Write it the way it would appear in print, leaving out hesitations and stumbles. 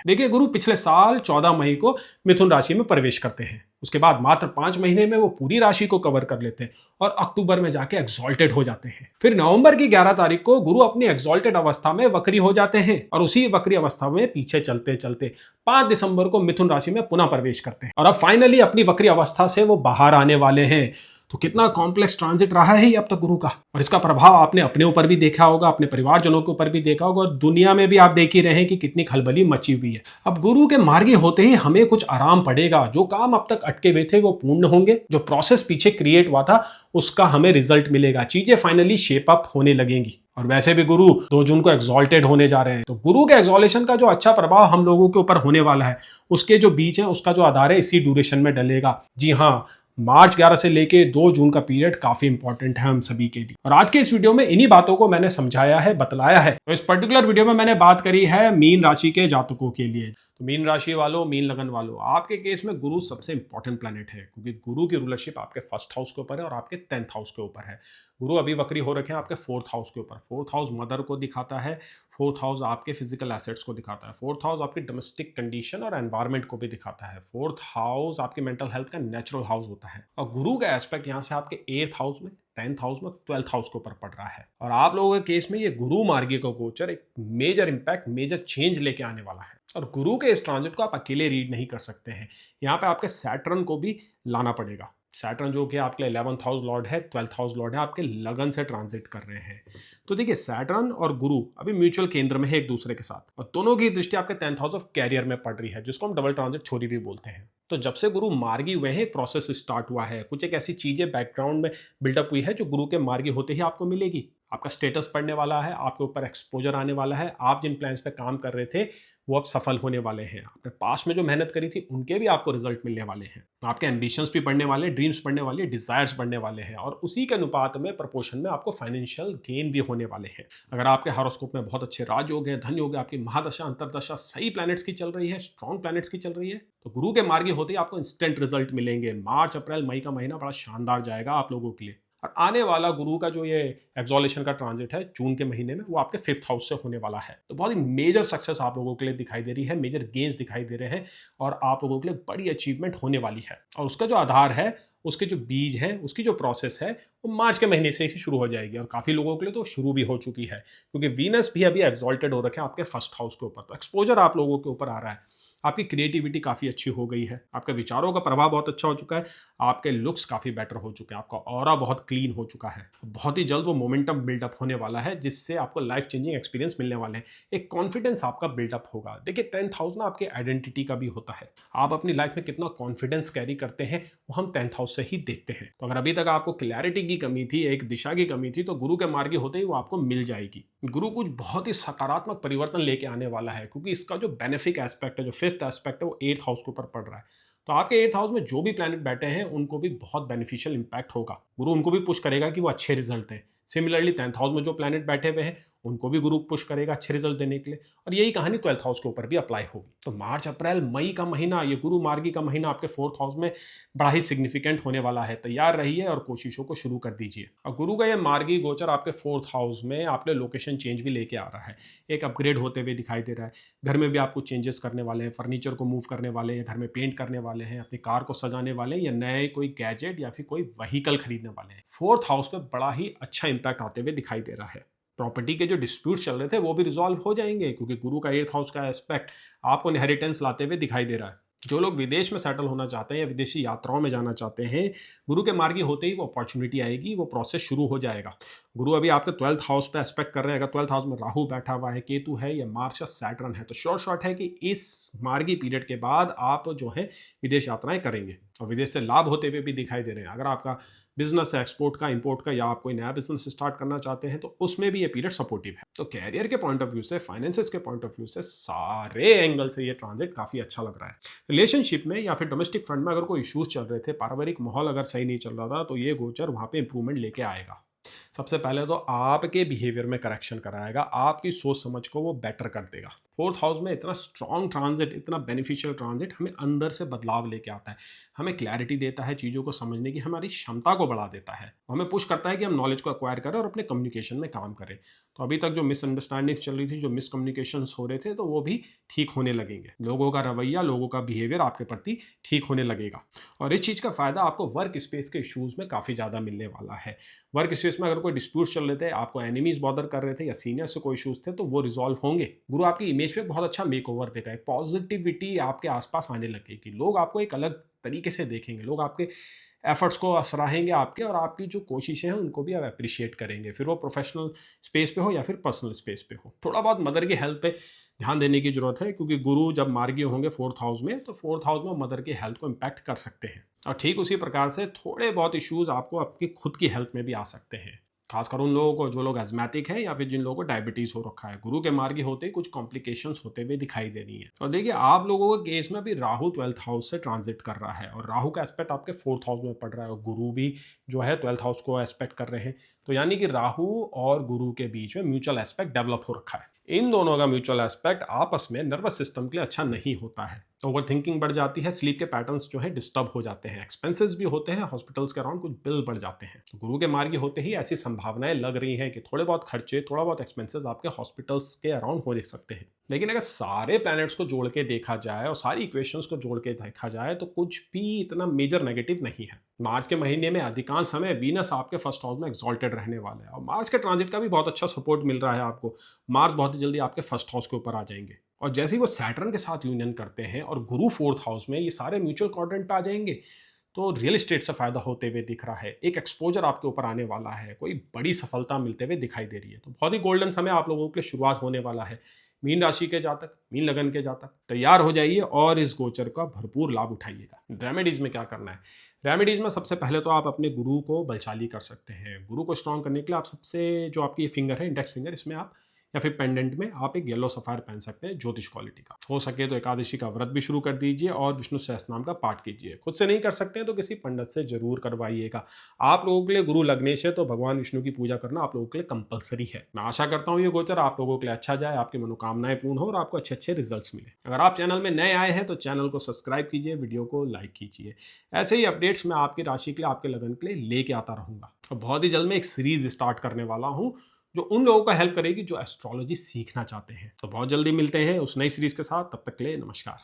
देखिए, गुरु पिछले साल 14 मई को मिथुन राशि में प्रवेश करते हैं। उसके बाद मात्र 5 महीने में वो पूरी राशि को कवर कर लेते हैं और अक्टूबर में जाके एक्सॉल्टेड हो जाते हैं। फिर नवंबर की 11 तारीख को गुरु अपनी एक्सॉल्टेड अवस्था में वक्री हो जाते हैं और उसी वक्री अवस्था में पीछे चलते चलते 5 दिसंबर को मिथुन राशि में पुनः प्रवेश करते हैं और अब फाइनली अपनी वक्री अवस्था से वो बाहर आने वाले हैं। तो कितना कॉम्प्लेक्स ट्रांजिट रहा है ये अब तक गुरु का, और इसका प्रभाव आपने अपने ऊपर भी देखा होगा, अपने परिवारजनों के ऊपर भी देखा होगा और दुनिया में भी आप देख ही रहे हैं कि कितनी खलबली मची हुई है। अब गुरु के मार्गी होते ही हमें कुछ आराम पड़ेगा। जो काम अब तक अटके हुए थे वो पूर्ण होंगे, जो प्रोसेस पीछे क्रिएट हुआ था उसका हमें रिजल्ट मिलेगा, चीजें फाइनली शेप अप होने लगेंगी। और वैसे भी गुरु 2 जून को एक्सॉल्टेड होने जा रहे हैं, तो गुरु के एक्सॉलेशन का जो अच्छा प्रभाव हम लोगों के ऊपर होने वाला है उसके जो बीज है उसका जो आधार है इसी ड्यूरेशन में डलेगा। जी हाँ, मार्च 11 से लेके 2 जून का पीरियड काफी इंपॉर्टेंट है हम सभी के लिए, और आज के इस वीडियो में इन्हीं बातों को मैंने समझाया है, बतलाया है। तो इस पर्टिकुलर वीडियो में मैंने बात करी है मीन राशि के जातकों के लिए। तो मीन राशि वालों, मीन लगन वालों, आपके केस में गुरु सबसे इंपॉर्टेंट प्लैनेट है, क्योंकि गुरु की रूलरशिप आपके फर्स्ट हाउस के ऊपर है और आपके 10th हाउस के ऊपर है। गुरु अभी वक्री हो रखे हैं आपके 4th हाउस के ऊपर। 4th हाउस मदर को दिखाता है, 4th हाउस आपके फिजिकल एसेट्स को दिखाता है, 4th हाउस आपकी डोमेस्टिक कंडीशन और एनवायरमेंट को भी दिखाता है, 4th हाउस आपकी मेंटल हेल्थ का नेचुरल हाउस होता है। और गुरु का एस्पेक्ट यहाँ से आपके 8th हाउस में, 10th हाउस में, 12th हाउस के ऊपर पड़ रहा है। और आप लोगों के केस में ये गुरु मार्गी का गोचर एक मेजर इंपैक्ट, मेजर चेंज लेके आने वाला है। और गुरु के इस ट्रांजिट को आप अकेले रीड नहीं कर सकते हैं, यहाँ पे आपके सैटर्न को भी लाना पड़ेगा। सैटर्न जो कि आपके 11th हाउस लॉर्ड है, 12th हाउस लॉर्ड है, आपके लगन से ट्रांजिट कर रहे हैं। तो देखिए, सैटर्न और गुरु अभी म्यूचुअल केंद्र में है एक दूसरे के साथ, और दोनों की दृष्टि आपके 10th हाउस ऑफ कैरियर में पड़ रही है, जिसको हम डबल ट्रांजिट छोरी भी बोलते हैं। तो जब से गुरु मार्गी हुए हैं एक प्रोसेस स्टार्ट हुआ है, कुछ एक ऐसी चीजें बैकग्राउंड में बिल्डअप हुई है जो गुरु के मार्गी होते ही आपको मिलेगी। आपका स्टेटस बढ़ने वाला है, आपके ऊपर एक्सपोजर आने वाला है, आप जिन प्लान्स पे काम कर रहे थे वो अब सफल होने वाले हैं। आपने पास्ट में जो मेहनत करी थी उनके भी आपको रिजल्ट मिलने वाले हैं। आपके एम्बिशंस भी बढ़ने वाले, ड्रीम्स बढ़ने वाले, डिजायर्स बढ़ने वाले हैं, और उसी के अनुपात में प्रपोर्शन में आपको फाइनेंशियल गेन भी होने वाले हैं। अगर आपके हॉरोस्कोप में बहुत अच्छे राजयोग है, धन योग है, आपकी महादशा अंतरदशा सही प्लैनेट्स की चल रही है, स्ट्रॉन्ग प्लैनेट्स की चल रही है, तो गुरु के मार्गी होते ही आपको इंस्टेंट रिजल्ट मिलेंगे। मार्च, अप्रैल, मई का महीना बड़ा शानदार जाएगा आप लोगों के लिए। और आने वाला गुरु का जो ये एक्सॉलेशन का ट्रांजिट है जून के महीने में, वो आपके 5th हाउस से होने वाला है। तो बहुत ही मेजर सक्सेस आप लोगों के लिए दिखाई दे रही है, मेजर गेन्स दिखाई दे रहे हैं, और आप लोगों के लिए बड़ी अचीवमेंट होने वाली है। और उसका जो आधार है, उसके जो बीज हैं, उसकी जो प्रोसेस है, वो मार्च के महीने से ही शुरू हो जाएगी, और काफी लोगों के लिए तो शुरू भी हो चुकी है, क्योंकि वीनस भी अभी एक्सॉल्टेड हो रखे हैं आपके 1st हाउस के ऊपर। तो एक्सपोजर आप लोगों के ऊपर आ रहा है, आपकी क्रिएटिविटी काफ़ी अच्छी हो गई है, आपके विचारों का प्रभाव बहुत अच्छा हो चुका है, आपके लुक्स काफ़ी बेटर हो चुके हैं, आपका ऑरा बहुत क्लीन हो चुका है। बहुत ही जल्द वो मोमेंटम बिल्डअप होने वाला है, जिससे आपको लाइफ चेंजिंग एक्सपीरियंस मिलने वाले हैं। एक कॉन्फिडेंस आपका बिल्डअप होगा। देखिए, 10th हाउस ना आपके आइडेंटिटी का भी होता है। आप अपनी लाइफ में कितना कॉन्फिडेंस कैरी करते हैं वो हम 10th हाउस से ही देखते हैं। तो अगर अभी तक आपको क्लैरिटी की कमी थी, एक दिशा की कमी थी, तो गुरु के मार्गी होते ही वो आपको मिल जाएगी। गुरु कुछ बहुत ही सकारात्मक परिवर्तन लेके आने वाला है, क्योंकि इसका जो बेनिफिक एस्पेक्ट है, जो 5th एस्पेक्ट है, वो 8th हाउस के ऊपर पड़ रहा है। तो आपके 8th हाउस में जो भी प्लैनेट बैठे हैं उनको भी बहुत बेनिफिशियल इंपैक्ट होगा। गुरु उनको भी पुश करेगा कि वो अच्छे रिजल्ट दें। सिमिलरली 10th हाउस में जो प्लैनेट बैठे हुए हैं उनको भी गुरु पुश करेगा अच्छे रिजल्ट देने के लिए, और यही कहानी 12th हाउस के ऊपर भी अप्लाई होगी। तो मार्च, अप्रैल, मई का महीना, ये गुरु मार्गी का महीना आपके 4th हाउस में बड़ा ही सिग्निफिकेंट होने वाला है। तैयार रहिए और कोशिशों को शुरू कर दीजिए। और गुरु का ये मार्गी गोचर आपके 4th हाउस में आपके लोकेशन चेंज भी लेके आ रहा है, एक अपग्रेड होते हुए दिखाई दे रहा है। घर में भी आप कुछ चेंजेस करने वाले हैं, फर्नीचर को मूव करने वाले हैं, घर में पेंट करने वाले हैं, अपनी कार को सजाने वाले हैं, या नए कोई गैजेट या फिर कोई व्हीकल खरीदने वाले हैं। 4th हाउस में बड़ा ही अच्छा इंपैक्ट आते हुए दिखाई दे रहा है। प्रॉपर्टी के जो डिस्प्यूट चल रहे थे वो भी रिजॉल्व हो जाएंगे, क्योंकि गुरु का 8th हाउस का एस्पेक्ट आपको इनहेरिटेंस लाते हुए दिखाई दे रहा है। जो लोग विदेश में सेटल होना चाहते हैं या विदेशी यात्राओं में जाना चाहते हैं, गुरु के मार्गी होते ही वो अपॉर्चुनिटी आएगी, वो प्रोसेस शुरू हो जाएगा। गुरु अभी आपके 12th हाउस पे एस्पेक्ट कर रहे हैं। अगर 12th हाउस में राहु बैठा हुआ है, केतु है, या मार्स या सैटर्न है, तो शॉर्ट है कि इस मार्गी पीरियड के बाद आप जो है विदेश यात्राएं करेंगे, और विदेश से लाभ होते हुए भी दिखाई दे रहे हैं। अगर आपका बिजनेस है एक्सपोर्ट का, इंपोर्ट का, या आप कोई नया बिजनेस स्टार्ट करना चाहते हैं, तो उसमें भी ये पीरियड सपोर्टिव है। तो कैरियर के पॉइंट ऑफ व्यू से, फाइनेंसेस के पॉइंट ऑफ व्यू से, सारे एंगल से ये ट्रांजिट काफी अच्छा लग रहा है। रिलेशनशिप में या फिर डोमेस्टिक फ्रंट में अगर कोई इश्यूज चल रहे थे, पारिवारिक माहौल अगर सही नहीं चल रहा था, तो ये गोचर वहां पे इंप्रूवमेंट लेके आएगा। सबसे पहले तो आपके बिहेवियर में करेक्शन कराएगा, आपकी सोच समझ को वो बेटर कर देगा। फोर्थ हाउस में इतना स्ट्रॉन्ग ट्रांजिट, इतना बेनिफिशियल ट्रांजिट हमें अंदर से बदलाव लेके आता है, हमें क्लैरिटी देता है, चीज़ों को समझने की हमारी क्षमता को बढ़ा देता है, हमें पुश करता है कि हम नॉलेज को एक्वायर करें और अपने कम्युनिकेशन में काम करें। तो अभी तक जो मिसअंडरस्टैंडिंग चल रही थी, जो मिसकम्युनिकेशंस हो रहे थे, तो वो भी ठीक होने लगेंगे। लोगों का रवैया, लोगों का बिहेवियर आपके प्रति ठीक होने लगेगा। और इस चीज़ का फ़ायदा आपको वर्क स्पेस के इशूज़ में काफ़ी ज़्यादा मिलने वाला है। वर्क स्पेस में अगर कोई डिस्प्यूट चल रहे थे, आपको एनिमीज बॉदर कर रहे थे या सीनियर से कोई इशूज़ थे, तो वो रिजॉल्व होंगे। गुरु आपकी इमेज पे बहुत अच्छा मेकओवर देगा, एक पॉजिटिविटी आपके आसपास आने लगेगी, लोग आपको एक अलग तरीके से देखेंगे, लोग आपके एफर्ट्स को सराहेंगे आपके, और आपकी जो कोशिशें हैं उनको भी आप अप्रिशिएट करेंगे, फिर वो प्रोफेशनल स्पेस पे हो या फिर पर्सनल स्पेस पे हो। थोड़ा बहुत मदर की हेल्थ पे ध्यान देने की जरूरत है, क्योंकि गुरु जब मार्गी होंगे फोर्थ हाउस में, तो फोर्थ हाउस में मदर की हेल्थ को इम्पैक्ट कर सकते हैं। और ठीक उसी प्रकार से थोड़े बहुत इश्यूज आपको आपकी खुद की हेल्थ में भी आ सकते हैं, खासकर उन लोगों को जो लोग एजमेटिक हैं या फिर जिन लोगों को डायबिटीज हो रखा है। गुरु के मार्गी होते ही कुछ कॉम्प्लिकेशंस होते हुए दिखाई दे रही है। और देखिए, आप लोगों के केस में भी राहु 12th हाउस से ट्रांजिट कर रहा है, और राहु का एस्पेक्ट आपके 4th हाउस में पड़ रहा है, और गुरु भी जो है 12th हाउस को एस्पेक्ट कर रहे हैं। तो यानी कि राहु और गुरु के बीच में म्यूचुअल एस्पेक्ट डेवलप हो रखा है। इन दोनों का म्यूचुअल एस्पेक्ट आपस में नर्वस सिस्टम के लिए अच्छा नहीं होता है। ओवर थिंकिंग बढ़ जाती है, स्लीप के पैटर्न्स जो है डिस्टर्ब हो जाते हैं, एक्सपेंसेस भी होते हैं, हॉस्पिटल्स के अराउंड कुछ बिल बढ़ जाते हैं। तो गुरु के मार्गी होते ही ऐसी संभावनाएं लग रही हैं कि थोड़े बहुत खर्चे, थोड़ा बहुत एक्सपेंसेस आपके हॉस्पिटल्स के अराउंड हो सकते हैं। लेकिन अगर सारे प्लैनेट्स को जोड़ के देखा जाए और सारी इक्वेशंस को जोड़ के देखा जाए, तो कुछ भी इतना मेजर नेगेटिव नहीं है। मार्च के महीने में अधिकांश समय वीनस आपके फर्स्ट हाउस में एक्सॉल्टेड रहने वाला है, और मार्च के ट्रांजिट का भी बहुत अच्छा सपोर्ट मिल रहा है आपको। मार्च बहुत ही जल्दी आपके फर्स्ट हाउस के ऊपर आ जाएंगे, और जैसे ही वो सैटर्न के साथ यूनियन करते हैं और गुरु फोर्थ हाउस में, ये सारे म्यूचुअल क्वाड्रेंट पे आ जाएंगे। तो रियल एस्टेट से फायदा होते हुए दिख रहा है, एक एक्सपोजर आपके ऊपर आने वाला है, कोई बड़ी सफलता मिलते हुए दिखाई दे रही है। तो बहुत ही गोल्डन समय आप लोगों के लिए शुरुआत होने वाला है। मीन राशि के जातक, मीन लगन के जातक तैयार हो जाइए और इस गोचर का भरपूर लाभ उठाइएगा। रेमेडीज में क्या करना है? रेमेडीज में सबसे पहले तो आप अपने गुरु को बलशाली कर सकते हैं। गुरु को स्ट्रॉन्ग करने के लिए आप सबसे, जो आपकी फिंगर है, इंडेक्स फिंगर, इसमें आप या फिर पेंडेंट में आप एक येलो सफायर पहन सकते हैं, ज्योतिष क्वालिटी का। हो सके तो एकादशी का व्रत भी शुरू कर दीजिए और विष्णु सहस्त्रनाम का पाठ कीजिए। खुद से नहीं कर सकते हैं तो किसी पंडित से जरूर करवाइएगा। आप लोगों के लिए गुरु लगनेश है, तो भगवान विष्णु की पूजा करना आप लोगों के लिए कंपलसरी है। मैं आशा करता हूँ ये गोचर आप लोगों के लिए अच्छा जाए, आपकी मनोकामनाएं पूर्ण हो और आपको अच्छे अच्छे रिजल्ट्स मिले। अगर आप चैनल में नए आए हैं तो चैनल को सब्सक्राइब कीजिए, वीडियो को लाइक कीजिए। ऐसे ही अपडेट्स मैं आपकी राशि के लिए, आपके लगन के लिए लेके आता रहूंगा। और बहुत ही जल्द मैं एक सीरीज स्टार्ट करने वाला हूँ जो उन लोगों को हेल्प करेगी जो एस्ट्रोलॉजी सीखना चाहते हैं। तो बहुत जल्दी मिलते हैं उस नई सीरीज के साथ, तब तक के लिए नमस्कार।